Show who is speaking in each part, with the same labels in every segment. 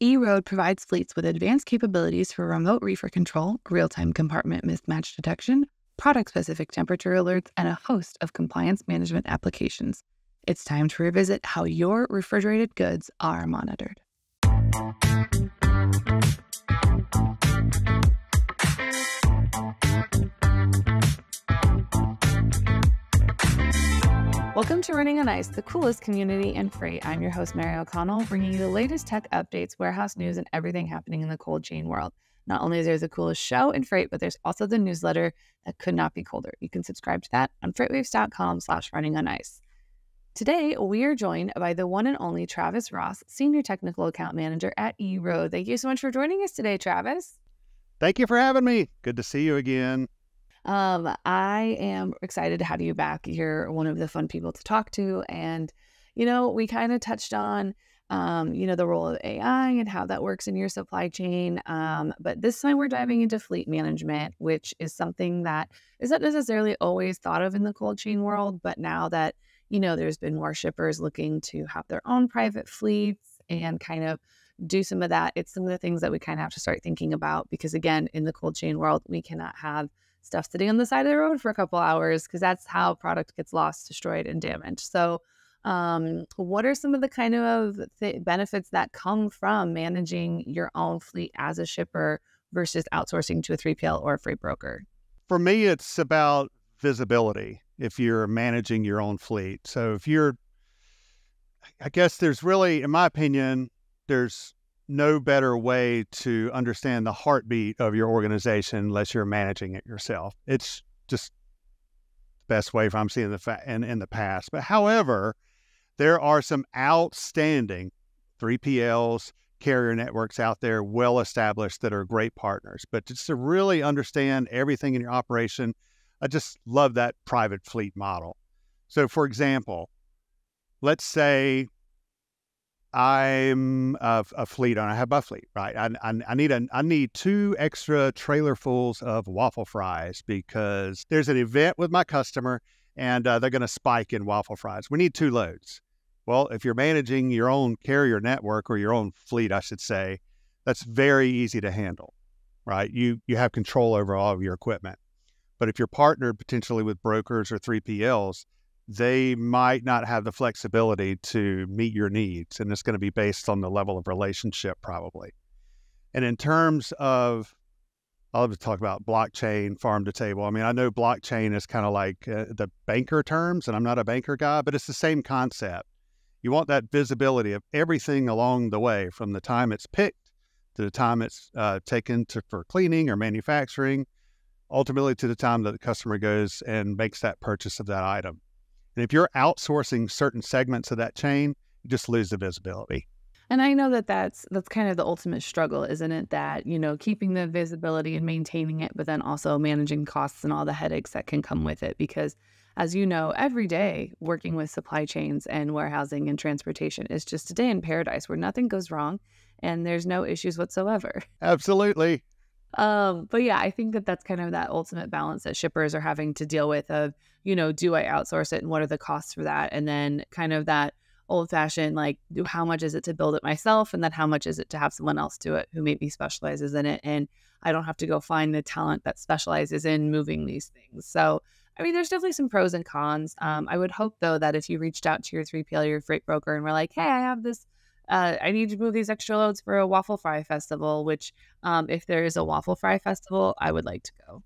Speaker 1: EROAD provides fleets with advanced capabilities for remote reefer control, real-time compartment mismatch detection, product-specific temperature alerts, and a host of compliance management applications. It's time to revisit how your refrigerated goods are monitored. Welcome to Running on Ice, the coolest community in freight. I'm your host, Mary O'Connell, bringing you the latest tech updates, warehouse news, and everything happening in the cold chain world. Not only is there the coolest show in freight, but there's also the newsletter that could not be colder. You can subscribe to that on freightwaves.com/runningonIce. Today, we are joined by the one and only Travis Ross, Senior Technical Account Manager at EROAD. Thank you so much for joining us today, Travis.
Speaker 2: Thank you for having me. Good to see you again.
Speaker 1: I am excited to have you back. You're one of the fun people to talk to. And, we kind of touched on, the role of AI and how that works in your supply chain. But this time we're diving into fleet management, which is something that isn't necessarily always thought of in the cold chain world. But now that, there's been more shippers looking to have their own private fleets and kind of do some of that, it's some of the things that we kind of have to start thinking about. Because again, in the cold chain world, we cannot have stuff sitting on the side of the road for a couple hours because that's how product gets lost, destroyed, and damaged. So what are some of the kind of benefits that come from managing your own fleet as a shipper versus outsourcing to a 3PL or a freight broker?
Speaker 2: For me, it's about visibility if you're managing your own fleet. So I guess there's really, in my opinion, there's no better way to understand the heartbeat of your organization unless you're managing it yourself. It's just the best way if I'm seeing in the past. But however, there are some outstanding 3PLs, carrier networks out there, well established, that are great partners. But just to really understand everything in your operation, I just love that private fleet model. So for example, let's say I'm a fleet owner. I have my fleet, right? I need 2 extra trailer fulls of waffle fries because there's an event with my customer and they're going to spike in waffle fries. We need 2 loads. Well, if you're managing your own carrier network, or your own fleet, I should say, that's very easy to handle, right? You have control over all of your equipment. But if you're partnered potentially with brokers or 3PLs, they might not have the flexibility to meet your needs. And it's going to be based on the level of relationship probably. And in terms of, I'll just talk about blockchain, farm to table. I mean, I know blockchain is kind of like the banker terms, and I'm not a banker guy, but it's the same concept. You want that visibility of everything along the way, from the time it's picked to the time it's taken for cleaning or manufacturing, ultimately to the time that the customer goes and makes that purchase of that item. And if you're outsourcing certain segments of that chain, you just lose the visibility.
Speaker 1: And I know that that's kind of the ultimate struggle, isn't it? That, keeping the visibility and maintaining it, but then also managing costs and all the headaches that can come with it. Because as you know, every day working with supply chains and warehousing and transportation is just a day in paradise where nothing goes wrong and there's no issues whatsoever.
Speaker 2: Absolutely.
Speaker 1: But yeah, I think that that's kind of that ultimate balance that shippers are having to deal with of, do I outsource it and what are the costs for that? And then kind of that old fashioned, like, how much is it to build it myself? And then how much is it to have someone else do it who maybe specializes in it? And I don't have to go find the talent that specializes in moving these things. So, I mean, there's definitely some pros and cons. I would hope though, that if you reached out to your 3PL or your freight broker and were like, hey, I have this, I need to move these extra loads for a waffle fry festival, which if there is a waffle fry festival, I would like to go.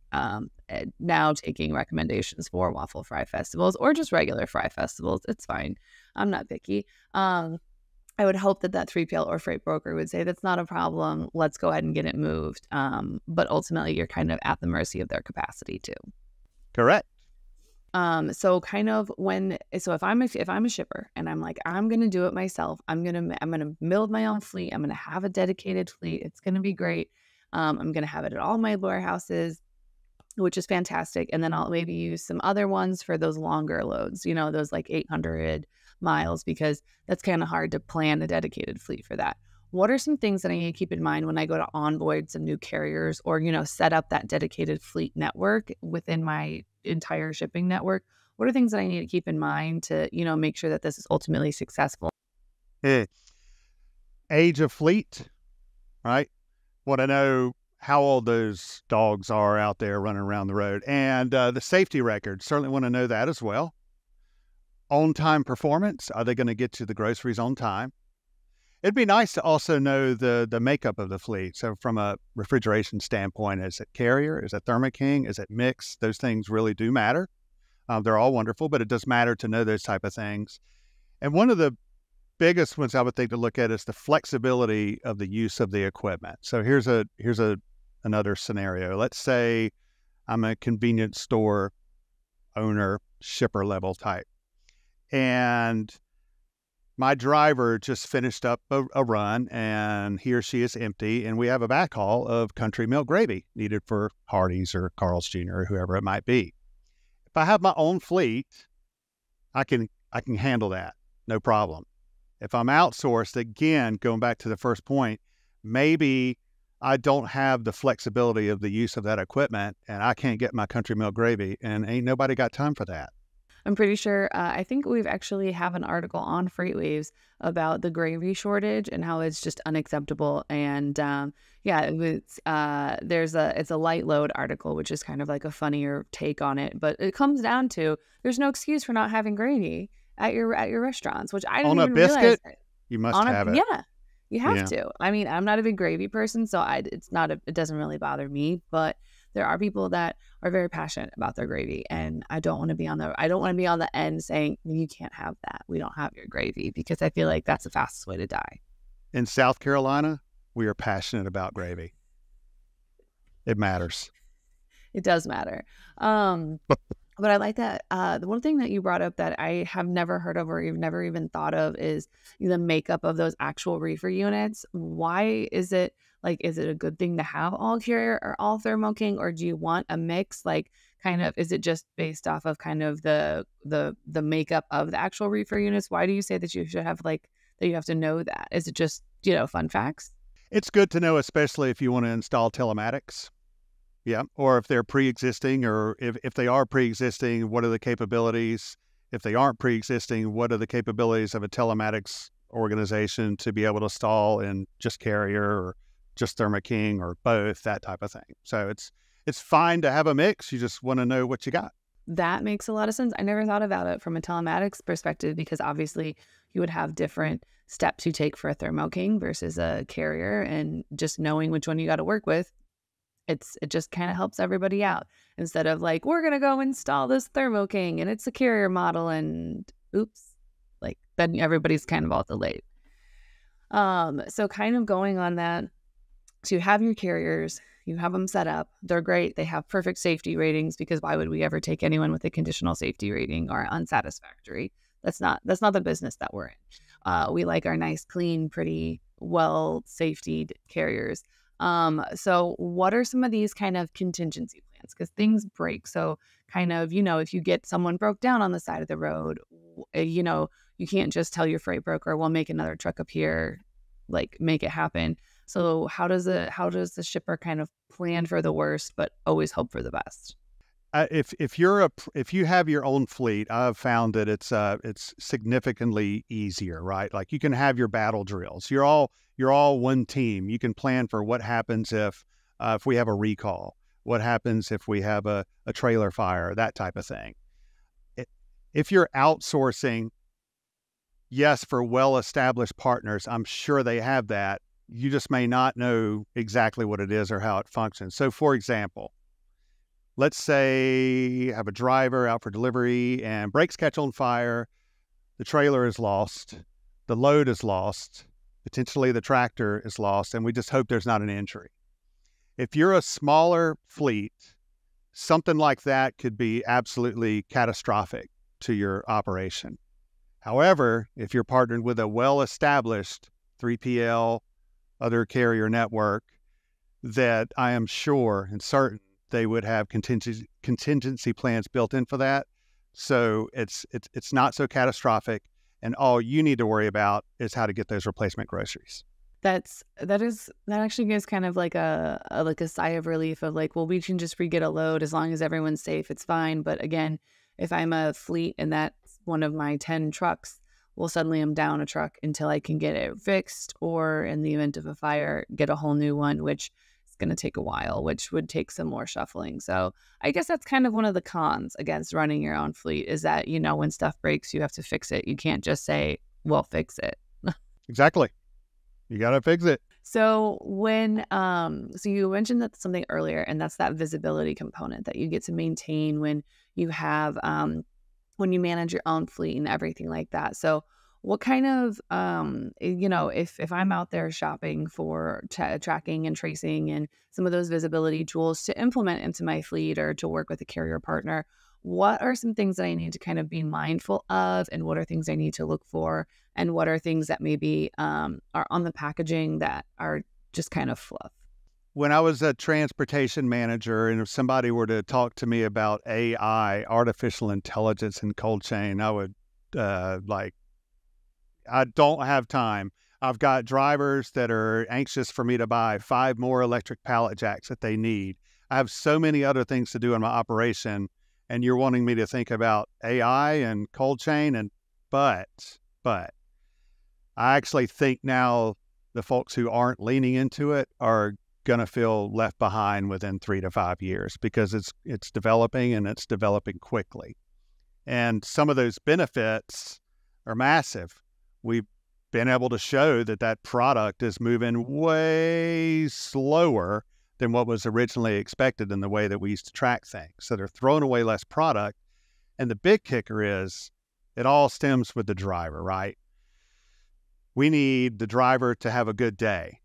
Speaker 1: Now taking recommendations for waffle fry festivals or just regular fry festivals, it's fine. I'm not picky. I would hope that 3PL or freight broker would say that's not a problem. Let's go ahead and get it moved. But ultimately, you're kind of at the mercy of their capacity too.
Speaker 2: Correct.
Speaker 1: So kind of if I'm a shipper and I'm like, I'm going to do it myself, I'm going to build my own fleet. I'm going to have a dedicated fleet. It's going to be great. I'm going to have it at all my warehouses, which is fantastic. And then I'll maybe use some other ones for those longer loads, those like 800 miles, because that's kind of hard to plan a dedicated fleet for that. What are some things that I need to keep in mind when I go to onboard some new carriers or, set up that dedicated fleet network within my entire shipping network? What are things that I need to keep in mind to, make sure that this is ultimately successful?
Speaker 2: Age of fleet, right? Want to know how old those dogs are out there running around the road, and the safety record. Certainly want to know that as well. On-time performance. Are they going to get to the groceries on time? It'd be nice to also know the makeup of the fleet. So from a refrigeration standpoint, is it Carrier? Is it Thermo King? Is it mixed? Those things really do matter. They're all wonderful, but it does matter to know those type of things. And one of the biggest ones I would think to look at is the flexibility of the use of the equipment. So here's another scenario. Let's say I'm a convenience store owner, shipper level type, and my driver just finished up a run, and he or she is empty, and we have a backhaul of country milk gravy needed for Hardee's or Carl's Jr. or whoever it might be. If I have my own fleet, I can handle that, no problem. If I'm outsourced, again, going back to the first point, maybe I don't have the flexibility of the use of that equipment, and I can't get my country milk gravy, and ain't nobody got time for that.
Speaker 1: I'm pretty sure, I think we've actually have an article on FreightWaves about the gravy shortage and how it's just unacceptable. And yeah, it's a light load article, which is kind of like a funnier take on it. But it comes down to there's no excuse for not having gravy at your restaurants, which I didn't
Speaker 2: On a
Speaker 1: even realize.
Speaker 2: biscuit, you must have it.
Speaker 1: Yeah, you have
Speaker 2: Yeah.
Speaker 1: to. I mean, I'm not a big gravy person, so it doesn't really bother me, but there are people that are very passionate about their gravy, and I don't want to be on the end saying you can't have that. We don't have your gravy, because I feel like that's the fastest way to die.
Speaker 2: In South Carolina, we are passionate about gravy. It matters.
Speaker 1: It does matter. But I like that. The one thing that you brought up that I have never heard of or you've never even thought of is the makeup of those actual reefer units. Why is it is it a good thing to have all Carrier or all Thermo King, or do you want a mix? Like, kind of, is it just based off of kind of the makeup of the actual reefer units? Why do you say that you should have that you have to know that? Is it just, fun facts?
Speaker 2: It's good to know, especially if you want to install telematics. Yeah. Or if they're pre-existing, or if they are pre-existing, what are the capabilities? If they aren't pre-existing, what are the capabilities of a telematics organization to be able to install in just Carrier or just Thermo King or both, that type of thing. So it's fine to have a mix. You just want to know what you got.
Speaker 1: That makes a lot of sense. I never thought about it from a telematics perspective, because obviously you would have different steps you take for a Thermo King versus a Carrier, and just knowing which one you got to work with, it just kind of helps everybody out, instead of we're going to go install this Thermo King and it's a Carrier model and oops, then everybody's kind of all delayed. So kind of going on that, so you have your Carriers, you have them set up. They're great. They have perfect safety ratings, because why would we ever take anyone with a conditional safety rating or unsatisfactory? That's not the business that we're in. We like our nice, clean, pretty, well safetied Carriers. So what are some of these kind of contingency plans? Because things break. So kind of, if you get someone broke down on the side of the road, you can't just tell your freight broker, we'll make another truck appear, make it happen. So how does the shipper kind of plan for the worst, but always hope for the best?
Speaker 2: If you have your own fleet, I've found that it's significantly easier, right? Like, you can have your battle drills. You're all one team. You can plan for what happens if we have a recall, what happens if we have a trailer fire, that type of thing. If you're outsourcing, yes, for well-established partners, I'm sure they have that. You just may not know exactly what it is or how it functions. So, for example, let's say you have a driver out for delivery and brakes catch on fire, the trailer is lost, the load is lost, potentially the tractor is lost, and we just hope there's not an injury. If you're a smaller fleet, something like that could be absolutely catastrophic to your operation. However, if you're partnered with a well-established 3PL, other carrier network, that I am sure and certain they would have contingency plans built in for that. So it's not so catastrophic, and all you need to worry about is how to get those replacement groceries.
Speaker 1: That actually gives kind of like a sigh of relief of well, we can just re-get a load as long as everyone's safe, it's fine. But again, if I'm a fleet and that's one of my 10 trucks, well, suddenly I'm down a truck until I can get it fixed, or in the event of a fire, get a whole new one, which is going to take a while, which would take some more shuffling. So I guess that's kind of one of the cons against running your own fleet is that, when stuff breaks, you have to fix it. You can't just say, well, fix it.
Speaker 2: Exactly. You got to fix it.
Speaker 1: So so you mentioned that something earlier, and that's that visibility component that you get to maintain when you have, when you manage your own fleet and everything like that. So what kind of, if I'm out there shopping for tracking and tracing and some of those visibility tools to implement into my fleet or to work with a carrier partner, what are some things that I need to kind of be mindful of, and what are things I need to look for, and what are things that maybe are on the packaging that are just kind of fluff?
Speaker 2: When I was a transportation manager, and if somebody were to talk to me about AI, artificial intelligence in cold chain, I would I don't have time. I've got drivers that are anxious for me to buy 5 more electric pallet jacks that they need. I have so many other things to do in my operation, and you're wanting me to think about AI and cold chain, but I actually think now the folks who aren't leaning into it are going to feel left behind within 3 to 5 years, because it's developing, and it's developing quickly. And some of those benefits are massive. We've been able to show that product is moving way slower than what was originally expected in the way that we used to track things. So they're throwing away less product. And the big kicker is it all stems with the driver, right? We need the driver to have a good day.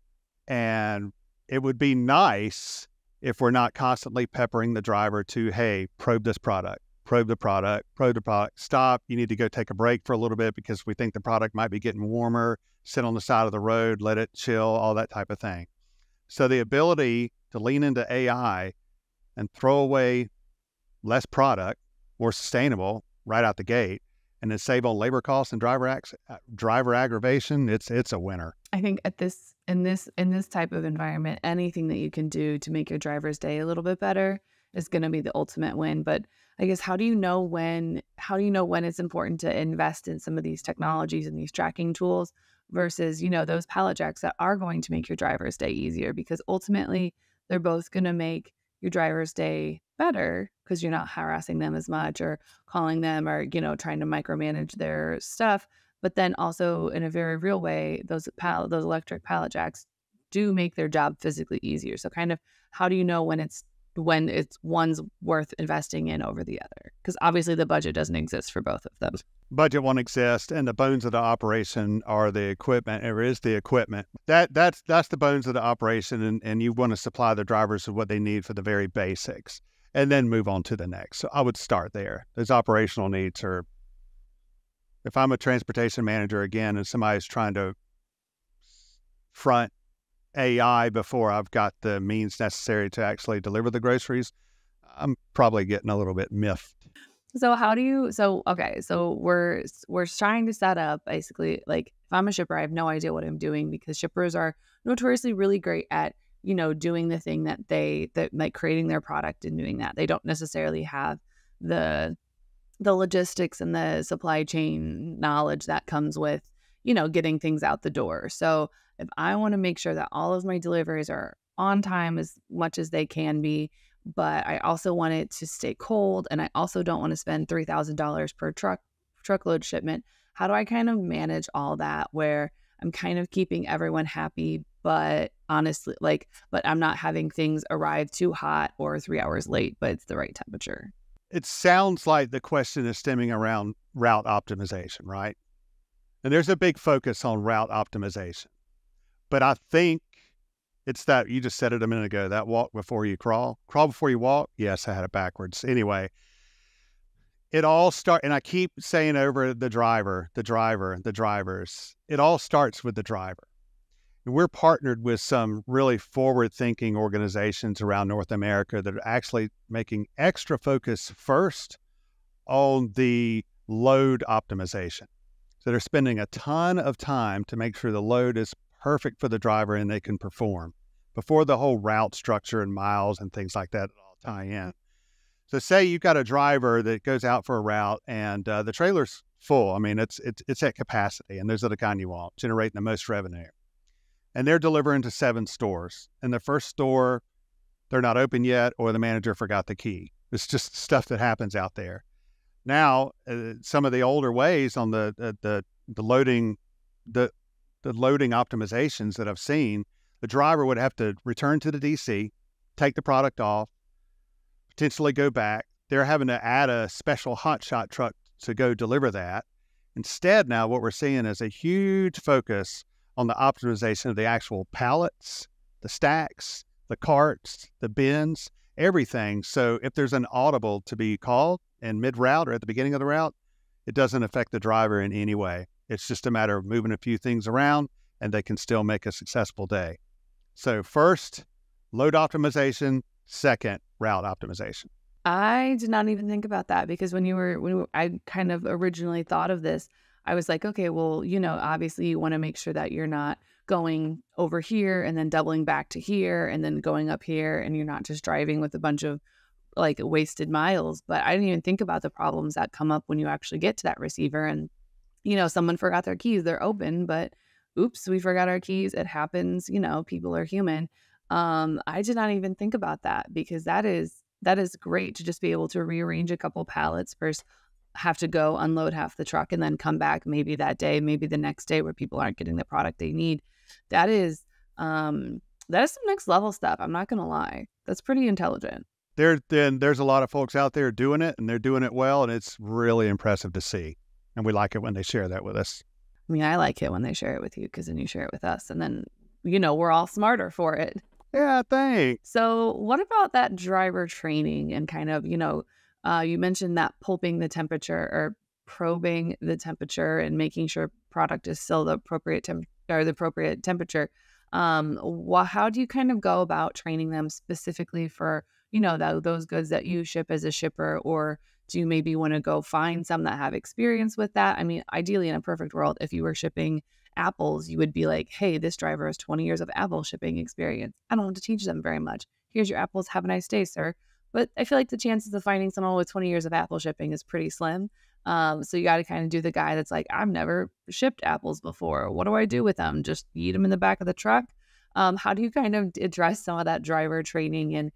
Speaker 2: And it would be nice if we're not constantly peppering the driver to, hey, probe this product, probe the product, stop. You need to go take a break for a little bit because we think the product might be getting warmer, sit on the side of the road, let it chill, all that type of thing. So the ability to lean into AI and throw away less product, more sustainable right out the gate, and then save on labor costs and driver aggravation, it's a winner.
Speaker 1: I think in this type of environment, anything that you can do to make your driver's day a little bit better is going to be the ultimate win. But I guess how do you know when it's important to invest in some of these technologies and these tracking tools versus, those pallet jacks that are going to make your driver's day easier? Because ultimately they're both going to make your driver's day better because you're not harassing them as much or calling them or, trying to micromanage their stuff. But then also in a very real way, those electric pallet jacks do make their job physically easier. So kind of how do you know when it's one's worth investing in over the other? Because obviously the budget doesn't exist for both of them.
Speaker 2: Budget won't exist, and the bones of the operation are the equipment. Or is the equipment that's the bones of the operation, and you want to supply the drivers with what they need for the very basics, and then move on to the next. So I would start there. Those operational needs are. If I'm a transportation manager again, and somebody's trying to front AI before I've got the means necessary to actually deliver the groceries, I'm probably getting a little bit miffed.
Speaker 1: So we're trying to set up basically, like, if I'm a shipper, I have no idea what I'm doing because shippers are notoriously really great at, doing the thing that like creating their product and doing that. They don't necessarily have the logistics and the supply chain knowledge that comes with, getting things out the door. So if I want to make sure that all of my deliveries are on time as much as they can be, but I also want it to stay cold, and I also don't want to spend $3,000 per truckload shipment, how do I kind of manage all that where I'm kind of keeping everyone happy, but honestly, but I'm not having things arrive too hot or 3 hours late, but it's the right temperature?
Speaker 2: It sounds like the question is stemming around route optimization, right? And there's a big focus on route optimization. But I think it's that, you just said it a minute ago, that walk before you crawl before you walk. Yes, I had it backwards. Anyway, it all and I keep saying over the drivers. It all starts with the driver. And we're partnered with some really forward-thinking organizations around North America that are actually making extra focus first on the load optimization. So they're spending a ton of time to make sure the load is perfect for the driver and they can perform before the whole route structure and miles and things like that all tie in. So say you've got a driver that goes out for a route and the trailer's full. I mean, it's at capacity, and those are the kind you want, generating the most revenue. And they're delivering to 7 stores. In the first store, they're not open yet, or the manager forgot the key. It's just stuff that happens out there. Now, some of the older ways on the loading optimizations that I've seen, the driver would have to return to the DC, take the product off, potentially go back. They're having to add a special hotshot truck to go deliver that. Instead, now what we're seeing is a huge focus on the optimization of the actual pallets, the stacks, the carts, the bins, everything. So if there's an audible to be called in mid-route or at the beginning of the route, it doesn't affect the driver in any way. It's just a matter of moving a few things around, and they can still make a successful day. So first, load optimization. Second, route optimization.
Speaker 1: I did not even think about that, because I kind of originally thought of this, I was like, okay, well, obviously you want to make sure that you're not going over here and then doubling back to here and then going up here, and you're not just driving with a bunch of like wasted miles. But I didn't even think about the problems that come up when you actually get to that receiver and, someone forgot their keys. They're open, but oops, we forgot our keys. It happens. People are human. I did not even think about that, because that is great to just be able to rearrange a couple pallets, first have to go unload half the truck and then come back maybe that day, maybe the next day, where people aren't getting the product they need. That is some next level stuff. I'm not going to lie. That's pretty intelligent.
Speaker 2: There's a lot of folks out there doing it, and they're doing it well, and it's really impressive to see. And we like it when they share that with us.
Speaker 1: I mean, I like it when they share it with you, because then you share it with us, and then, we're all smarter for it.
Speaker 2: Yeah, thanks.
Speaker 1: So what about that driver training and kind of, you mentioned that pulping the temperature or probing the temperature and making sure product is still the appropriate temperature. How do you kind of go about training them specifically for, those goods that you ship as a shipper? Or do you maybe want to go find some that have experience with that? I mean, ideally, in a perfect world, if you were shipping apples, you would be like, hey, this driver has 20 years of apple shipping experience. I don't have to teach them very much. Here's your apples. Have a nice day, sir. But I feel like the chances of finding someone with 20 years of apple shipping is pretty slim. So you got to kind of do the guy that's like, I've never shipped apples before. What do I do with them? Just eat them in the back of the truck? How do you kind of address some of that driver training and,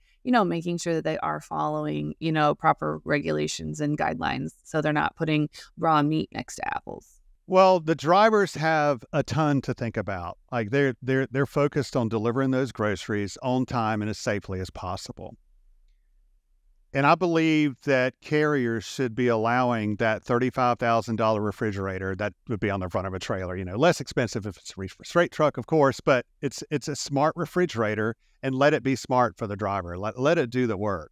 Speaker 1: making sure that they are following, proper regulations and guidelines, so they're not putting raw meat next to apples?
Speaker 2: Well, the drivers have a ton to think about. Like they're focused on delivering those groceries on time and as safely as possible. And I believe that carriers should be allowing that $35,000 refrigerator that would be on the front of a trailer, less expensive if it's a straight truck, of course, but it's a smart refrigerator, and let it be smart for the driver. Let it do the work.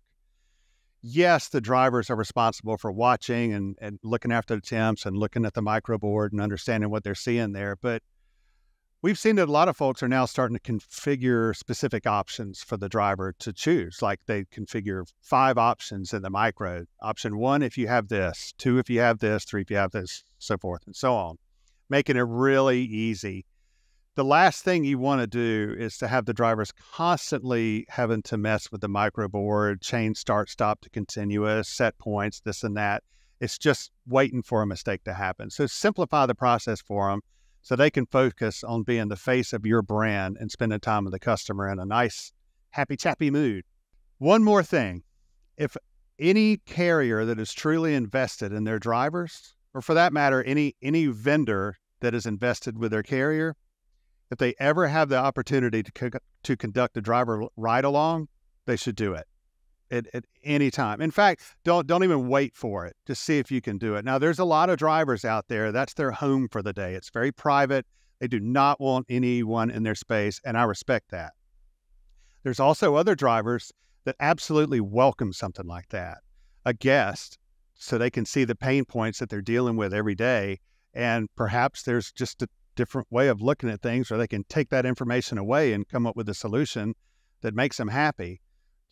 Speaker 2: Yes, the drivers are responsible for watching and looking after the temps and looking at the microboard and understanding what they're seeing there. But we've seen that a lot of folks are now starting to configure specific options for the driver to choose. Like they configure 5 options in the micro. Option 1, if you have this, 2, if you have this, 3, if you have this, so forth and so on, making it really easy. The last thing you want to do is to have the drivers constantly having to mess with the microboard, change start, stop to continuous, set points, this and that. It's just waiting for a mistake to happen. So simplify the process for them, so they can focus on being the face of your brand and spending time with the customer in a nice, happy, chappy mood. One more thing. If any carrier that is truly invested in their drivers, or for that matter, any vendor that is invested with their carrier, if they ever have the opportunity to conduct a driver ride-along, they should do it at any time. In fact, don't even wait for it. Just see if you can do it. Now, there's a lot of drivers out there. That's their home for the day. It's very private. They do not want anyone in their space, and I respect that. There's also other drivers that absolutely welcome something like that, a guest, so they can see the pain points that they're dealing with every day, and perhaps there's just a different way of looking at things, or they can take that information away and come up with a solution that makes them happy.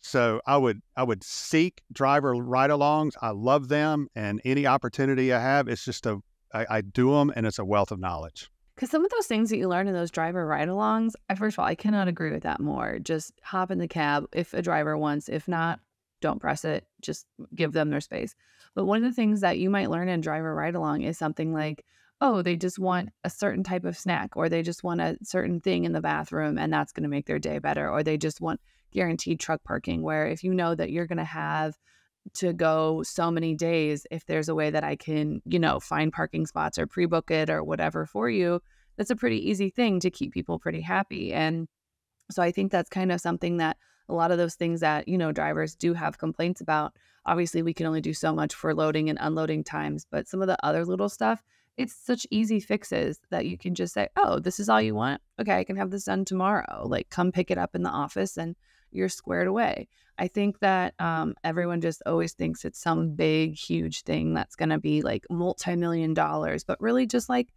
Speaker 2: So I would seek driver ride-alongs. I love them, and any opportunity I have, it's just I do them, and it's a wealth of knowledge.
Speaker 1: Because some of those things that you learn in those driver ride-alongs, first of all, I cannot agree with that more. Just hop in the cab if a driver wants. If not, don't press it. Just give them their space. But one of the things that you might learn in driver ride along is something like, oh, they just want a certain type of snack, or they just want a certain thing in the bathroom, and that's going to make their day better. Or they just want guaranteed truck parking, where if you know that you're going to have to go so many days, if there's a way that I can, find parking spots or pre-book it or whatever for you, that's a pretty easy thing to keep people pretty happy. And so I think that's kind of something that a lot of those things that, drivers do have complaints about. Obviously, we can only do so much for loading and unloading times, but some of the other little stuff, it's such easy fixes that you can just say, oh, this is all you want? Okay, I can have this done tomorrow. Like, come pick it up in the office and you're squared away. I think that everyone just always thinks it's some big, huge thing that's going to be like multi-million dollars, but really just like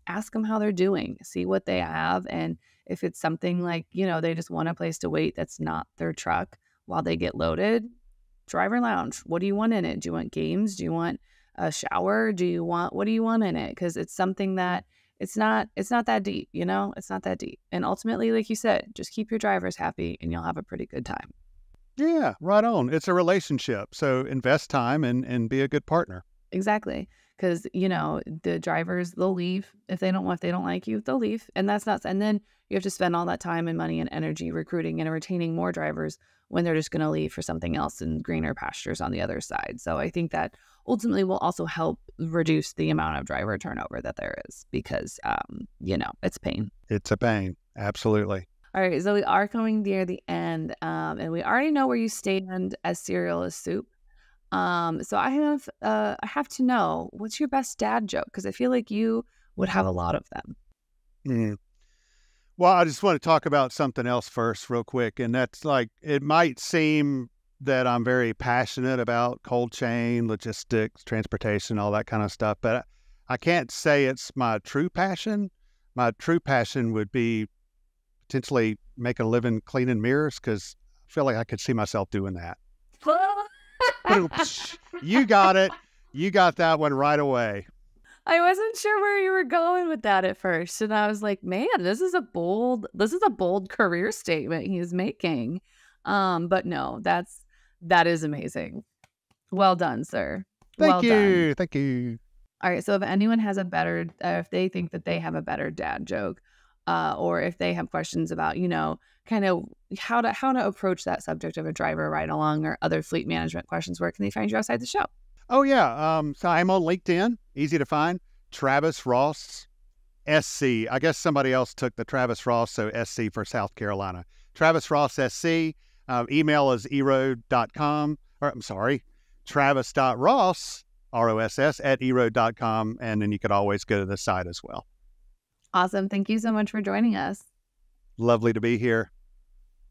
Speaker 1: ask them how they're doing, see what they have. And if it's something like, they just want a place to wait that's not their truck while they get loaded, driver lounge. What do you want in it? Do you want games? Do you want a shower? What do you want in it? Because it's something that it's not that deep, it's not that deep. And ultimately, like you said, just keep your drivers happy and you'll have a pretty good time.
Speaker 2: Yeah, right on. It's a relationship. So invest time and be a good partner.
Speaker 1: Exactly. Because, the drivers, they'll leave. If they don't like you, they'll leave. And that's not, and then you have to spend all that time and money and energy recruiting and retaining more drivers when they're just going to leave for something else in greener pastures on the other side. So I think that ultimately will also help reduce the amount of driver turnover that there is because, it's pain.
Speaker 2: It's a pain. Absolutely.
Speaker 1: All right. So we are coming near the end and we already know where you stand as cereal is soup. So I have to know, what's your best dad joke? Because I feel like you would have a lot of them.
Speaker 2: Mm. Well, I just want to talk about something else first real quick. And that's like, it might seem that I'm very passionate about cold chain, logistics, transportation, all that kind of stuff, but I can't say it's my true passion. My true passion would be potentially making a living cleaning mirrors because I feel like I could see myself doing that. You got it. You got that one right away.
Speaker 1: I wasn't sure where you were going with that at first. And I was like, man, this is a bold career statement he is making. But no, that is amazing. Well done, sir.
Speaker 2: Thank you. Thank you.
Speaker 1: All right. So if anyone has if they think that they have a better dad joke, or if they have questions about, kind of how to approach that subject of a driver ride along or other fleet management questions, where can they find you outside the show?
Speaker 2: Oh, yeah. So I'm on LinkedIn. Easy to find. Travis Ross, SC. I guess somebody else took the Travis Ross, so SC for South Carolina. Travis Ross, SC. Email is EROAD.com. Or I'm sorry, Travis.Ross, ROSS, at EROAD.com. And then you could always go to the site as well.
Speaker 1: Awesome. Thank you so much for joining us.
Speaker 2: Lovely to be here.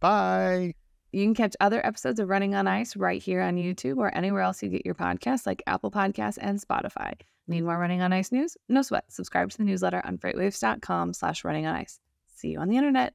Speaker 2: Bye.
Speaker 1: You can catch other episodes of Running on Ice right here on YouTube or anywhere else you get your podcasts, like Apple Podcasts and Spotify. Need more Running on Ice news? No sweat. Subscribe to the newsletter on FreightWaves.com/runningonIce. See you on the internet.